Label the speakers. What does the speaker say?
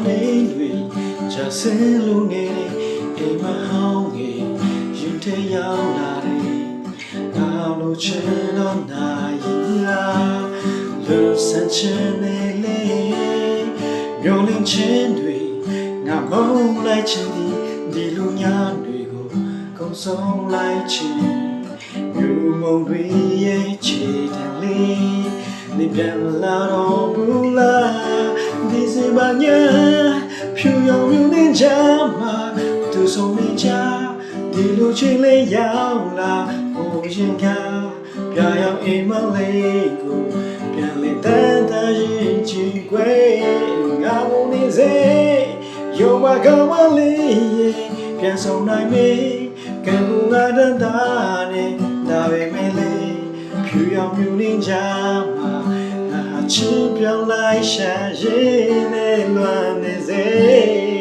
Speaker 1: လေးတွေဂျာစင်လူငယ်အိမ်မဟောင်းငယ်ယူထဲရောက်လာတယ်နောက်လို့ချင်တော့နိုင်လားလူစံချင်နေလေမျိုးလင်းချင်းတွေငါမုန်းလိုက်ချင်ဒီလူညာတွေကိုကုန်ဆုံးလိုက်ချင်ယူမုံတွေရဲ့ချေတန်လေးနေပြန်လာတော့ဘူးလားဒီစပါညာဖြူရောင်မြူနေကြမှာသူဆုံးနေကြဒီလိုချင်းလေးရောက်လာဟိုရင်ကပြရောက်အိမ်မလေးကိုပြန်လေတန်တရင်ချီခွေငါမနေစေယောမကမလေးပြန်ဆောင်နိုင်မေကံကူငါတန်တာနဲ့ဒါပဲမလေးဖြူရောင်မြူနေကြမှာငါချစ်ပြောင်းလိုက်ရှာရည်နဲ့လွမ်းနေစေ